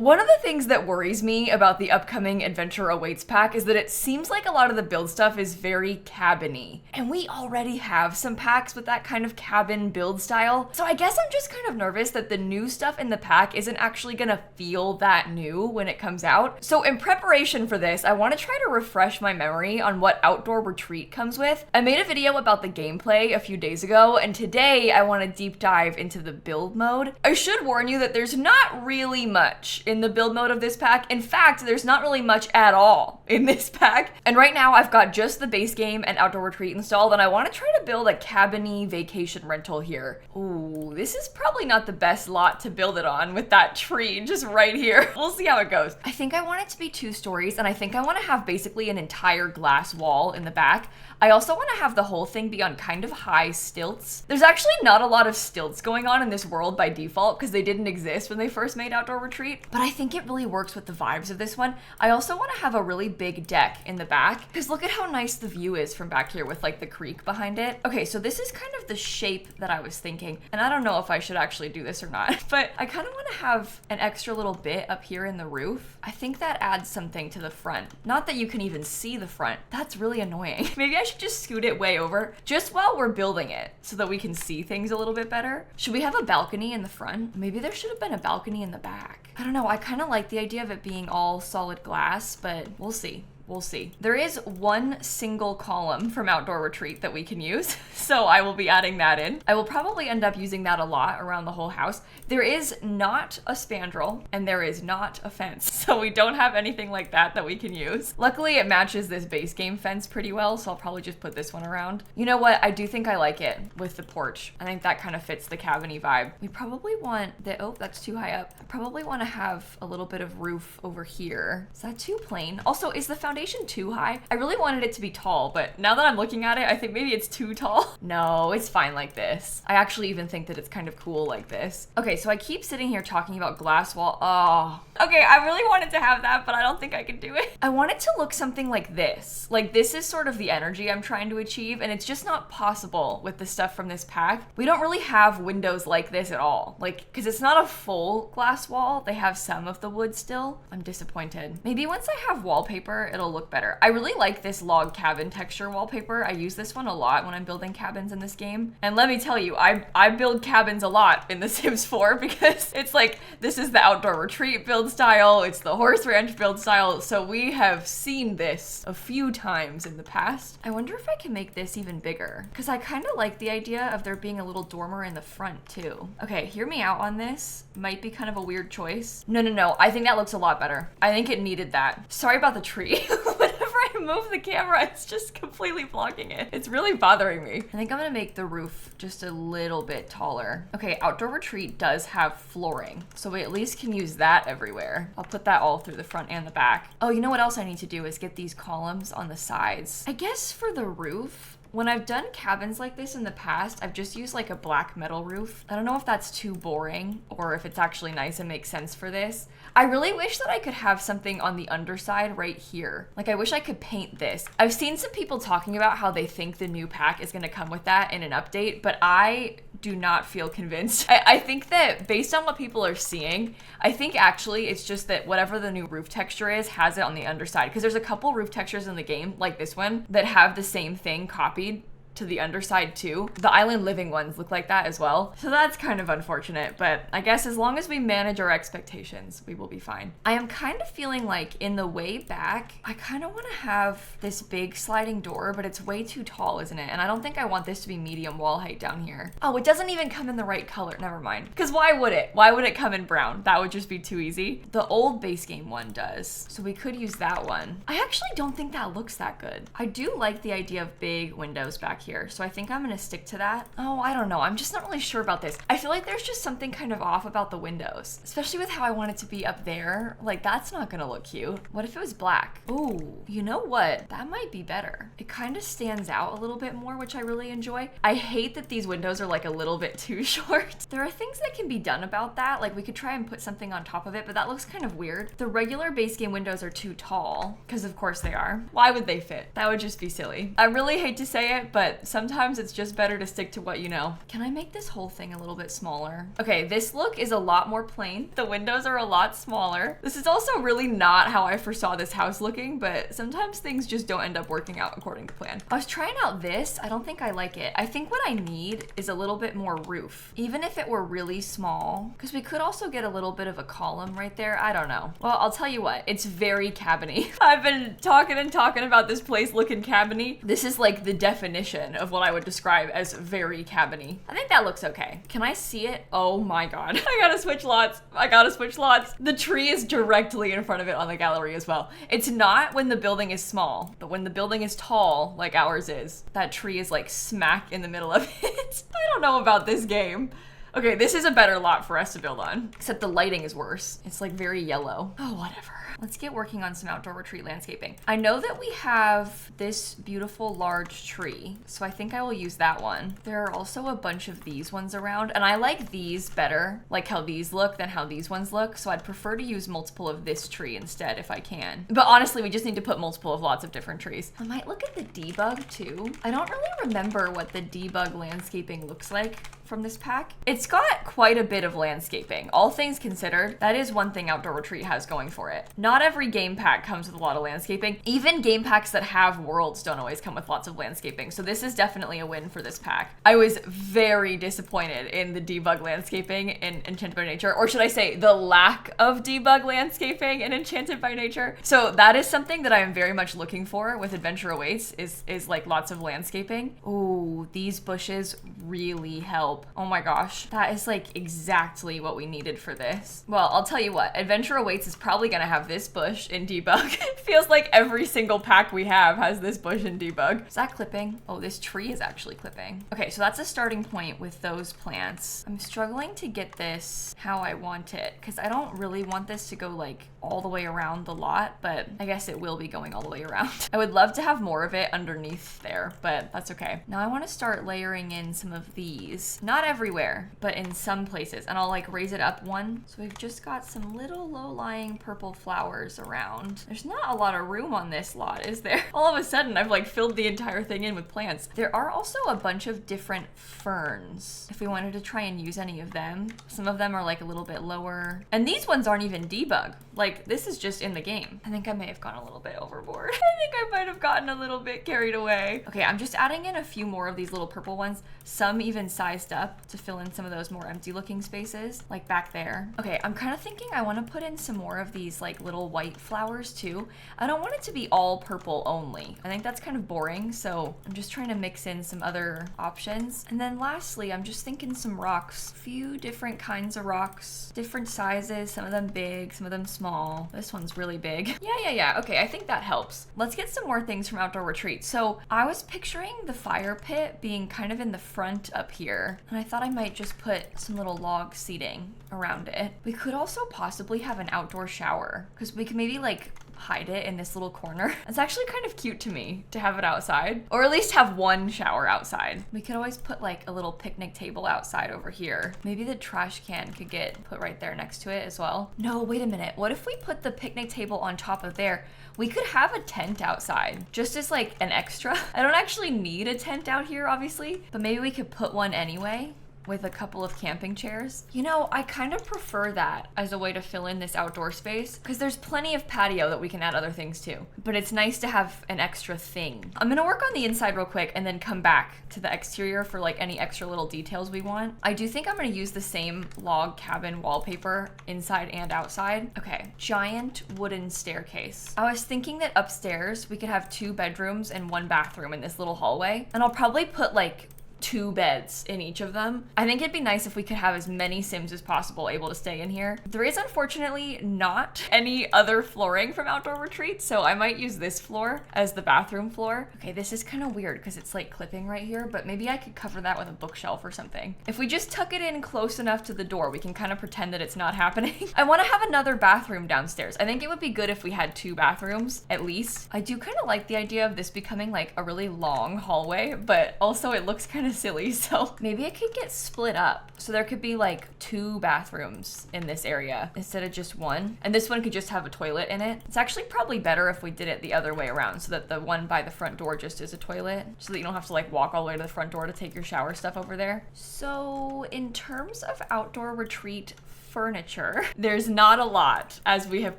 One of the things that worries me about the upcoming Adventure Awaits pack is that it seems like a lot of the build stuff is very cabin-y. And we already have some packs with that kind of cabin build style. So I guess I'm just kind of nervous that the new stuff in the pack isn't actually gonna feel that new when it comes out. So in preparation for this, I want to try to refresh my memory on what Outdoor Retreat comes with. I made a video about the gameplay a few days ago, and today I want to deep dive into the build mode. I should warn you that there's not really much in the build mode of this pack. In fact, there's not really much at all in this pack. And right now I've got just the base game and Outdoor Retreat installed, and I want to try to build a cabin-y vacation rental here. Ooh, this is probably not the best lot to build it on with that tree just right here. We'll see how it goes. I think I want it to be 2 stories, and I think I want to have basically an entire glass wall in the back. I also want to have the whole thing be on kind of high stilts. There's actually not a lot of stilts going on in this world by default because they didn't exist when they first made Outdoor Retreat, but I think it really works with the vibes of this one. I also want to have a really big deck in the back because look at how nice the view is from back here with like the creek behind it. Okay, so this is kind of the shape that I was thinking, and I don't know if I should actually do this or not, but I kind of want to have an extra little bit up here in the roof. I think that adds something to the front. Not that you can even see the front. That's really annoying. Maybe I should just scoot it way over just while we're building it so that we can see things a little bit better. Should we have a balcony in the front? Maybe there should have been a balcony in the back. I don't know. I kind of like the idea of it being all solid glass, but we'll see. We'll see. There is one single column from Outdoor Retreat that we can use, so I will be adding that in. I will probably end up using that a lot around the whole house. There is not a spandrel, and there is not a fence, so we don't have anything like that we can use. Luckily, it matches this base game fence pretty well, so I'll probably just put this one around. You know what? I do think I like it with the porch. I think that kind of fits the cabin-y vibe. We probably want the, oh, that's too high up. I probably want to have a little bit of roof over here. Is that too plain? Also, is the foundation too high? I really wanted it to be tall, but now that I'm looking at it, I think maybe it's too tall. No, it's fine like this. I actually even think that it's kind of cool like this. Okay, so I keep sitting here talking about glass wall. Oh, okay, I really wanted to have that, but I don't think I can do it. I want it to look something like this. Like this is sort of the energy I'm trying to achieve, and it's just not possible with the stuff from this pack. We don't really have windows like this at all. Like, because it's not a full glass wall. They have some of the wood still. I'm disappointed. Maybe once I have wallpaper, it'll look better. I really like this log cabin texture wallpaper. I use this one a lot when I'm building cabins in this game. And let me tell you, I build cabins a lot in The Sims 4 because it's like, this is the Outdoor Retreat build style, it's the horse ranch build style, so we have seen this a few times in the past. I wonder if I can make this even bigger because I kind of like the idea of there being a little dormer in the front too. Okay, hear me out on this. Might be kind of a weird choice. No, I think that looks a lot better. I think it needed that. Sorry about the tree. Whenever I move the camera, it's just completely blocking it. It's really bothering me. I think I'm gonna make the roof just a little bit taller. Okay, Outdoor Retreat does have flooring, so we at least can use that everywhere. I'll put that all through the front and the back. Oh, you know what else I need to do is get these columns on the sides. I guess for the roof, when I've done cabins like this in the past, I've just used like a black metal roof. I don't know if that's too boring or if it's actually nice and makes sense for this. I really wish that I could have something on the underside right here. Like I wish I could paint this. I've seen some people talking about how they think the new pack is gonna come with that in an update, but I do not feel convinced. I think that based on what people are seeing, I think actually it's just that whatever the new roof texture is has it on the underside, because there's a couple roof textures in the game, like this one, that have the same thing copied to the underside too. The island living ones look like that as well. So that's kind of unfortunate, but I guess as long as we manage our expectations, we will be fine. I am kind of feeling like in the way back, I kind of want to have this big sliding door, but it's way too tall, isn't it? And I don't think I want this to be medium wall height down here. Oh, it doesn't even come in the right color. Never mind. Because why would it? Why would it come in brown? That would just be too easy. The old base game one does. So we could use that one. I actually don't think that looks that good. I do like the idea of big windows back here, so I think I'm gonna stick to that. Oh, I don't know. I'm just not really sure about this. I feel like there's just something kind of off about the windows, especially with how I want it to be up there. Like, that's not gonna look cute. What if it was black? Ooh, you know what? That might be better. It kind of stands out a little bit more, which I really enjoy. I hate that these windows are like a little bit too short. There are things that can be done about that. Like we could try and put something on top of it, but that looks kind of weird. The regular base game windows are too tall, because of course they are. Why would they fit? That would just be silly. I really hate to say it, but but sometimes it's just better to stick to what you know. Can I make this whole thing a little bit smaller? Okay, this look is a lot more plain. The windows are a lot smaller. This is also really not how I foresaw this house looking, but sometimes things just don't end up working out according to plan. I was trying out this. I don't think I like it. I think what I need is a little bit more roof, even if it were really small, because we could also get a little bit of a column right there. I don't know. Well, I'll tell you what, it's very cabiny. I've been talking and talking about this place looking cabiny. This is like the definition of what I would describe as very cabiny. I think that looks okay. Can I see it? Oh my God. I gotta switch lots. I gotta switch lots. The tree is directly in front of it on the gallery as well. It's not when the building is small, but when the building is tall, like ours is, that tree is like smack in the middle of it. I don't know about this game. Okay, this is a better lot for us to build on, except the lighting is worse. It's like very yellow. Oh, whatever. Let's get working on some outdoor retreat landscaping. I know that we have this beautiful large tree, so I think I will use that one. There are also a bunch of these ones around, and I like these better, like how these look than how these ones look, so I'd prefer to use multiple of this tree instead if I can. But honestly, we just need to put multiple of lots of different trees. I might look at the debug too. I don't really remember what the debug landscaping looks like from this pack. It's got quite a bit of landscaping. All things considered, that is one thing Outdoor Retreat has going for it. Not every game pack comes with a lot of landscaping. Even game packs that have worlds don't always come with lots of landscaping. So this is definitely a win for this pack. I was very disappointed in the debug landscaping in Enchanted by Nature, or should I say the lack of debug landscaping in Enchanted by Nature. So that is something that I am very much looking for with Adventure Awaits is like lots of landscaping. Ooh, these bushes really help. Oh my gosh, that is like exactly what we needed for this. Well, I'll tell you what, Adventure Awaits is probably gonna have this bush in debug. It feels like every single pack we have has this bush in debug. Is that clipping? Oh, this tree is actually clipping. Okay, so that's a starting point with those plants. I'm struggling to get this how I want it, because I don't really want this to go like all the way around the lot, but I guess it will be going all the way around. I would love to have more of it underneath there, but that's okay. Now I want to start layering in some of these. Not everywhere, but in some places. And I'll like raise it up one. So we've just got some little low-lying purple flowers around. There's not a lot of room on this lot, is there? All of a sudden, I've like filled the entire thing in with plants. There are also a bunch of different ferns, if we wanted to try and use any of them. Some of them are like a little bit lower. And these ones aren't even debug. Like, this is just in the game. I think I may have gone a little bit overboard. I think I might have gotten a little bit carried away. Okay, I'm just adding in a few more of these little purple ones, some even sized up to fill in some of those more empty looking spaces, like back there. Okay, I'm kind of thinking I want to put in some more of these like little white flowers too. I don't want it to be all purple only. I think that's kind of boring, so I'm just trying to mix in some other options. And then lastly, I'm just thinking some rocks. A few different kinds of rocks, different sizes, some of them big, some of them small. This one's really big. Yeah. Okay, I think that helps. Let's get some more things from Outdoor Retreat. So I was picturing the fire pit being kind of in the front up here, and I thought I might just put some little log seating around it. We could also possibly have an outdoor shower, because we could maybe like hide it in this little corner. It's actually kind of cute to me to have it outside, or at least have one shower outside. We could always put like a little picnic table outside over here. Maybe the trash can could get put right there next to it as well. No, wait a minute. What if we put the picnic table on top of there? We could have a tent outside, just as like an extra. I don't actually need a tent out here, obviously, but maybe we could put one anyway, with a couple of camping chairs. You know, I kind of prefer that as a way to fill in this outdoor space, because there's plenty of patio that we can add other things to, but it's nice to have an extra thing. I'm gonna work on the inside real quick and then come back to the exterior for like any extra little details we want. I do think I'm gonna use the same log cabin wallpaper inside and outside. Okay, giant wooden staircase. I was thinking that upstairs we could have 2 bedrooms and 1 bathroom in this little hallway, and I'll probably put like 2 beds in each of them. I think it'd be nice if we could have as many Sims as possible able to stay in here. There is unfortunately not any other flooring from Outdoor Retreat, so I might use this floor as the bathroom floor. Okay, this is kind of weird because it's like clipping right here, but maybe I could cover that with a bookshelf or something. If we just tuck it in close enough to the door, we can kind of pretend that it's not happening. I want to have another bathroom downstairs. I think it would be good if we had 2 bathrooms at least. I do kind of like the idea of this becoming like a really long hallway, but also it looks kind of of silly. So maybe it could get split up. So there could be like 2 bathrooms in this area instead of just one. And this one could just have a toilet in it. It's actually probably better if we did it the other way around so that the one by the front door just is a toilet so that you don't have to like walk all the way to the front door to take your shower stuff over there. So in terms of outdoor retreat furniture, there's not a lot, as we have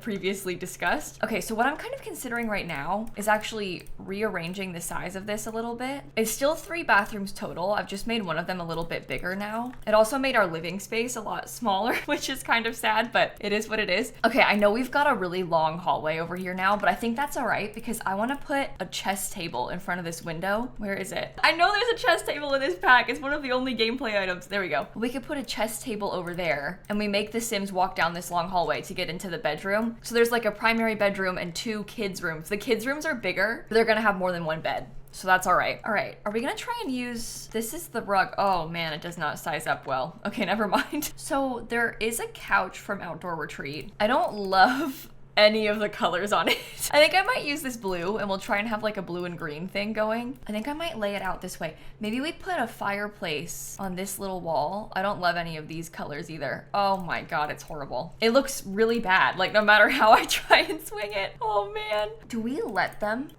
previously discussed. Okay, so what I'm kind of considering right now is actually rearranging the size of this a little bit. It's still 3 bathrooms total. I've just made one of them a little bit bigger now. It also made our living space a lot smaller, which is kind of sad, but it is what it is. Okay, I know we've got a really long hallway over here now, but I think that's all right because I want to put a chess table in front of this window. Where is it? I know there's a chess table in this pack. It's one of the only gameplay items. There we go. We could put a chess table over there and we make the Sims walk down this long hallway to get into the bedroom. So there's like a primary bedroom and 2 kids' rooms. The kids' rooms are bigger, but they're gonna have more than 1 bed. So that's all right. All right, are we gonna try and use, this is the rug. Oh man, it does not size up well. Okay, never mind. So there is a couch from Outdoor Retreat. I don't love any of the colors on it. I think I might use this blue and we'll try and have like a blue and green thing going. I think I might lay it out this way. Maybe we put a fireplace on this little wall. I don't love any of these colors either. Oh my God, it's horrible. It looks really bad. Like no matter how I try and swing it. Oh man. Do we let them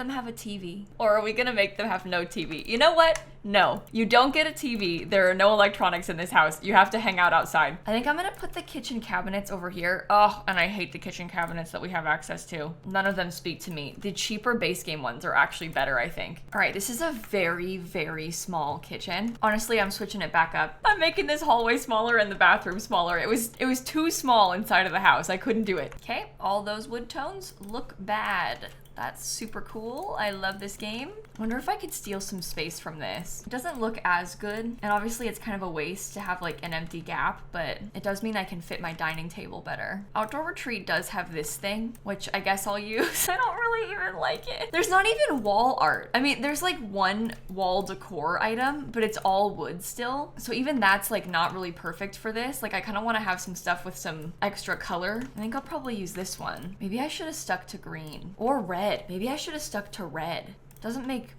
have a TV? Or are we gonna make them have no TV? You know what? No, you don't get a TV. There are no electronics in this house. You have to hang out outside. I think I'm gonna put the kitchen cabinets over here. Oh, and I hate the kitchen cabinets that we have access to. None of them speak to me. The cheaper base game ones are actually better, I think. All right, this is a very, very small kitchen. Honestly, I'm switching it back up. I'm making this hallway smaller and the bathroom smaller. It was too small inside of the house. I couldn't do it. Okay, all those wood tones look bad. That's super cool. I love this game. Wonder if I could steal some space from this. It doesn't look as good, and obviously it's kind of a waste to have like an empty gap, but it does mean I can fit my dining table better. Outdoor Retreat does have this thing, which I guess I'll use. I don't really even like it. There's not even wall art. I mean, there's like one wall decor item, but it's all wood still. So even that's like not really perfect for this. Like I kind of want to have some stuff with some extra color. I think I'll probably use this one. Maybe I should have stuck to green or red. Maybe I should have stuck to red.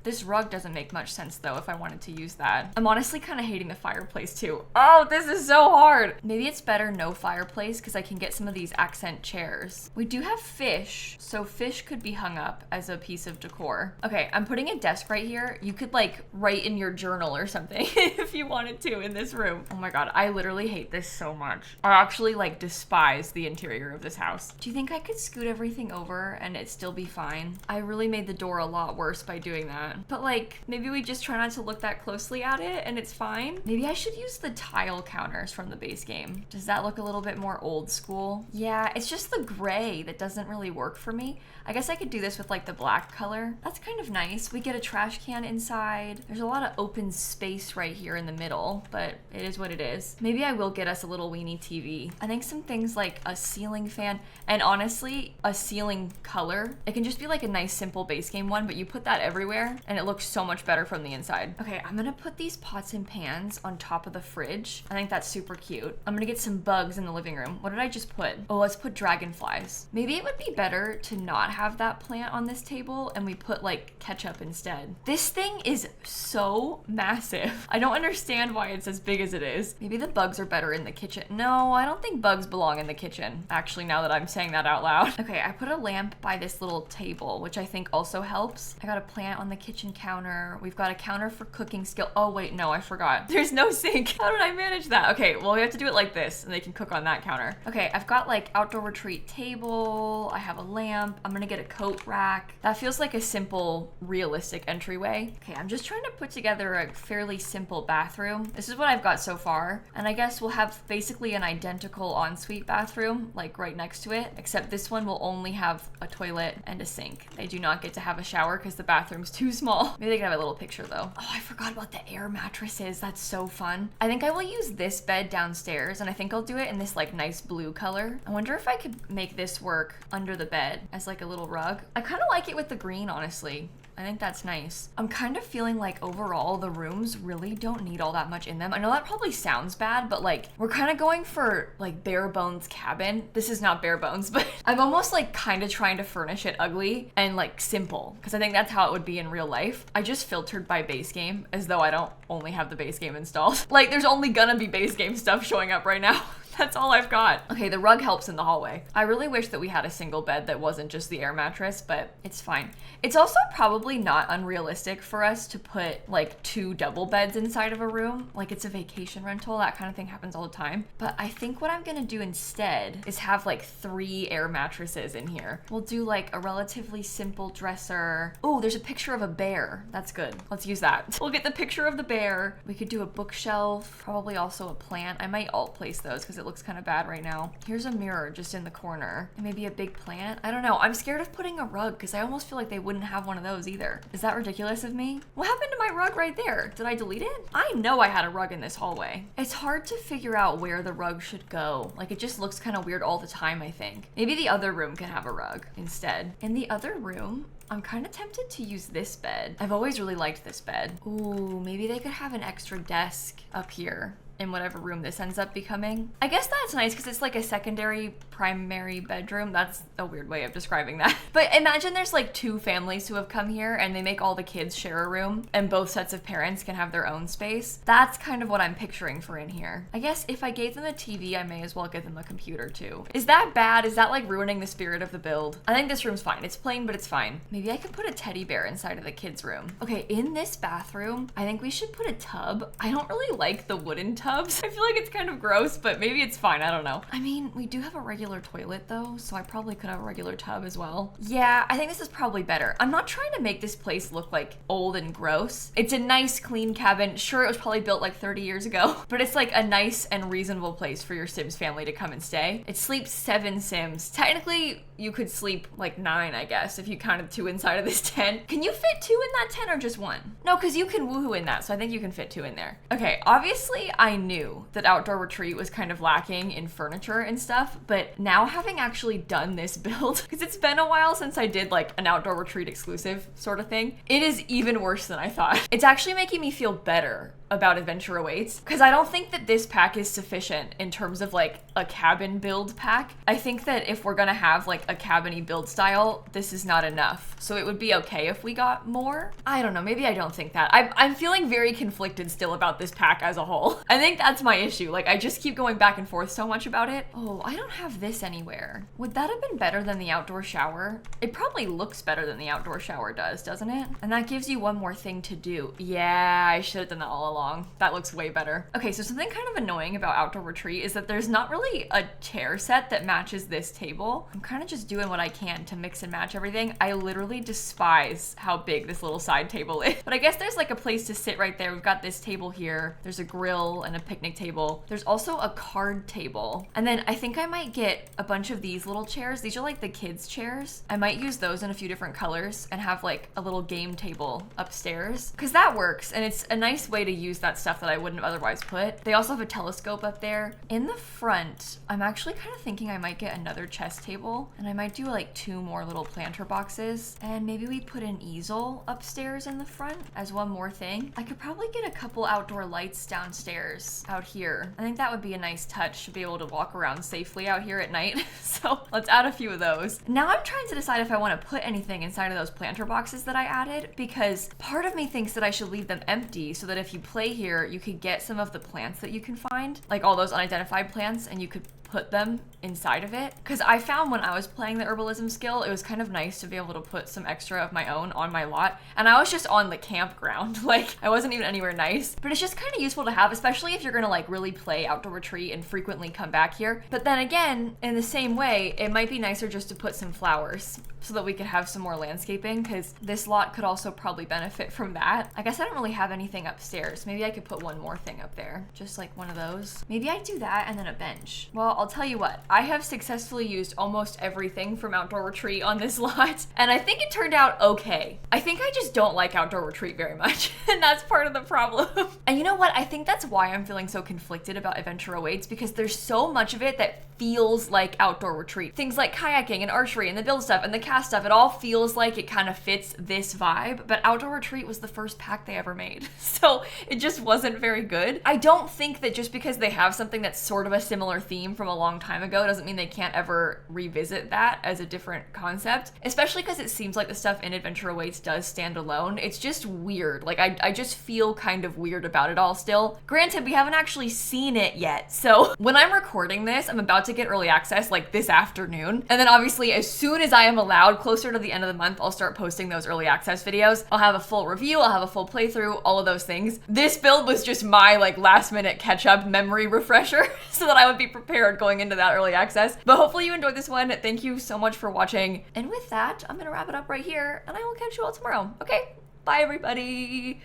This rug doesn't make much sense though if I wanted to use that. I'm honestly kind of hating the fireplace too. Oh, this is so hard. Maybe it's better no fireplace because I can get some of these accent chairs. We do have fish, so fish could be hung up as a piece of decor. Okay, I'm putting a desk right here. You could like write in your journal or something if you wanted to in this room. Oh my God, I literally hate this so much. I actually like despise the interior of this house. Do you think I could scoot everything over and it still be fine? I really made the door a lot worse by doing that. But like, maybe we just try not to look that closely at it and it's fine. Maybe I should use the tile counters from the base game. Does that look a little bit more old school? Yeah, it's just the gray that doesn't really work for me. I guess I could do this with like the black color. That's kind of nice. We get a trash can inside. There's a lot of open space right here in the middle, but it is what it is. Maybe I will get us a little weenie TV. I think some things like a ceiling fan and honestly, a ceiling color. It can just be like a nice simple base game one, but you put that everywhere and it looks so much better from the inside. Okay, I'm gonna put these pots and pans on top of the fridge. I think that's super cute. I'm gonna get some bugs in the living room. What did I just put? Oh, let's put dragonflies. Maybe it would be better to not have that plant on this table and we put like ketchup instead. This thing is so massive. I don't understand why it's as big as it is. Maybe the bugs are better in the kitchen. No, I don't think bugs belong in the kitchen. Actually, now that I'm saying that out loud. Okay, I put a lamp by this little table, which I think also helps. I got a plant on the kitchen counter. We've got a counter for cooking skill. Oh wait, no, I forgot. There's no sink. How did I manage that? Okay, well we have to do it like this and they can cook on that counter. Okay, I've got like outdoor retreat table. I have a lamp. I'm gonna get a coat rack. That feels like a simple, realistic entryway. Okay, I'm just trying to put together a fairly simple bathroom. This is what I've got so far. And I guess we'll have basically an identical ensuite bathroom, like right next to it, except this one will only have a toilet and a sink. They do not get to have a shower because the bathroom's too small. Maybe they can have a little picture though. Oh, I forgot about the air mattresses. That's so fun. I think I will use this bed downstairs and I think I'll do it in this like nice blue color. I wonder if I could make this work under the bed as like a little rug. I kind of like it with the green, honestly. I think that's nice. I'm kind of feeling like overall the rooms really don't need all that much in them. I know that probably sounds bad, but like we're kind of going for like bare bones cabin. This is not bare bones, but I'm almost like kind of trying to furnish it ugly and like simple, because I think that's how it would be in real life. I just filtered by base game as though I don't only have the base game installed. Like there's only gonna be base game stuff showing up right now. That's all I've got. Okay, the rug helps in the hallway. I really wish that we had a single bed that wasn't just the air mattress, but it's fine. It's also probably not unrealistic for us to put like 2 double beds inside of a room. Like it's a vacation rental, that kind of thing happens all the time. But I think what I'm gonna do instead is have like 3 air mattresses in here. We'll do like a relatively simple dresser. Oh, there's a picture of a bear. That's good. Let's use that. We'll get the picture of the bear. We could do a bookshelf, probably also a plant. I might alt place those because it looks kind of bad right now. Here's a mirror just in the corner. And maybe a big plant. I don't know. I'm scared of putting a rug because I almost feel like they wouldn't have one of those either. Is that ridiculous of me? What happened to my rug right there? Did I delete it? I know I had a rug in this hallway. It's hard to figure out where the rug should go. Like it just looks kind of weird all the time, I think. Maybe the other room can have a rug instead. In the other room, I'm kind of tempted to use this bed. I've always really liked this bed. Ooh, maybe they could have an extra desk up here in whatever room this ends up becoming. I guess that's nice because it's like a secondary primary bedroom. That's a weird way of describing that. But imagine there's like 2 families who have come here and they make all the kids share a room and both sets of parents can have their own space. That's kind of what I'm picturing for in here. I guess if I gave them a TV, I may as well give them a computer too. Is that bad? Is that like ruining the spirit of the build? I think this room's fine. It's plain, but it's fine. Maybe I could put a teddy bear inside of the kids' room. Okay, in this bathroom, I think we should put a tub. I don't really like the wooden tubs. I feel like it's kind of gross, but maybe it's fine. I don't know. I mean, we do have a regular toilet though, so I probably could have a regular tub as well. Yeah, I think this is probably better. I'm not trying to make this place look like old and gross. It's a nice, clean cabin. Sure, it was probably built like 30 years ago, but it's like a nice and reasonable place for your Sims family to come and stay. It sleeps 7 Sims. Technically, you could sleep like 9, I guess, if you counted 2 inside of this tent. Can you fit 2 in that tent or just 1? No, because you can woohoo in that, so I think you can fit 2 in there. Okay, obviously I knew that Outdoor Retreat was kind of lacking in furniture and stuff, but now having actually done this build, because it's been a while since I did like an Outdoor Retreat exclusive sort of thing, it is even worse than I thought. It's actually making me feel better about Adventure Awaits, because I don't think that this pack is sufficient in terms of like a cabin build pack. I think that if we're gonna have like a cabin-y build style, this is not enough. So it would be okay if we got more. I don't know, maybe I don't think that. I'm feeling very conflicted still about this pack as a whole. I think that's my issue. Like I just keep going back and forth so much about it. Oh, I don't have this anywhere. Would that have been better than the outdoor shower? It probably looks better than the outdoor shower does, doesn't it? And that gives you one more thing to do. Yeah, I should have done that all along. That looks way better. Okay, so something kind of annoying about Outdoor Retreat is that there's not really a chair set that matches this table. I'm kind of just doing what I can to mix and match everything. I literally despise how big this little side table is. But I guess there's like a place to sit right there. We've got this table here. There's a grill and a picnic table. There's also a card table. And then I think I might get a bunch of these little chairs. These are like the kids' chairs. I might use those in a few different colors and have like a little game table upstairs, because that works and it's a nice way to use that stuff that I wouldn't have otherwise put. They also have a telescope up there. In the front, I'm actually kind of thinking I might get another chess table and I might do like 2 more little planter boxes, and maybe we put an easel upstairs in the front as one more thing. I could probably get a couple outdoor lights downstairs out here. I think that would be a nice touch to be able to walk around safely out here at night. So let's add a few of those. Now I'm trying to decide if I want to put anything inside of those planter boxes that I added, because part of me thinks that I should leave them empty so that if you play here, you could get some of the plants that you can find, like all those unidentified plants, and you could put them inside of it. Because I found when I was playing the herbalism skill, it was kind of nice to be able to put some extra of my own on my lot. And I was just on the campground. Like I wasn't even anywhere nice, but it's just kind of useful to have, especially if you're gonna like really play Outdoor Retreat and frequently come back here. But then again, in the same way, it might be nicer just to put some flowers so that we could have some more landscaping, because this lot could also probably benefit from that. I guess I don't really have anything upstairs. Maybe I could put one more thing up there, just like one of those. Maybe I do that and then a bench. Well, I'll tell you what, I have successfully used almost everything from Outdoor Retreat on this lot, and I think it turned out okay. I think I just don't like Outdoor Retreat very much, and that's part of the problem. And you know what? I think that's why I'm feeling so conflicted about Adventure Awaits, because there's so much of it that feels like Outdoor Retreat. Things like kayaking and archery and the build stuff and the past stuff, it all feels like it kind of fits this vibe, but Outdoor Retreat was the first pack they ever made. So it just wasn't very good. I don't think that just because they have something that's sort of a similar theme from a long time ago doesn't mean they can't ever revisit that as a different concept, especially because it seems like the stuff in Adventure Awaits does stand alone. It's just weird. Like, I just feel kind of weird about it all still. Granted, we haven't actually seen it yet, so when I'm recording this, I'm about to get early access like this afternoon, and then obviously as soon as I am allowed, closer to the end of the month, I'll start posting those early access videos. I'll have a full review, I'll have a full playthrough, all of those things. This build was just my like last minute catch up memory refresher so that I would be prepared going into that early access. But hopefully you enjoyed this one. Thank you so much for watching. And with that, I'm gonna wrap it up right here and I will catch you all tomorrow. Okay, bye everybody.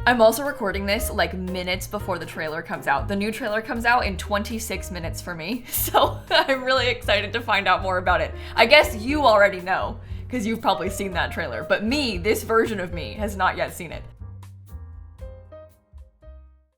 I'm also recording this like minutes before the trailer comes out. The new trailer comes out in 26 minutes for me. So I'm really excited to find out more about it. I guess you already know because you've probably seen that trailer, but me, this version of me, has not yet seen it.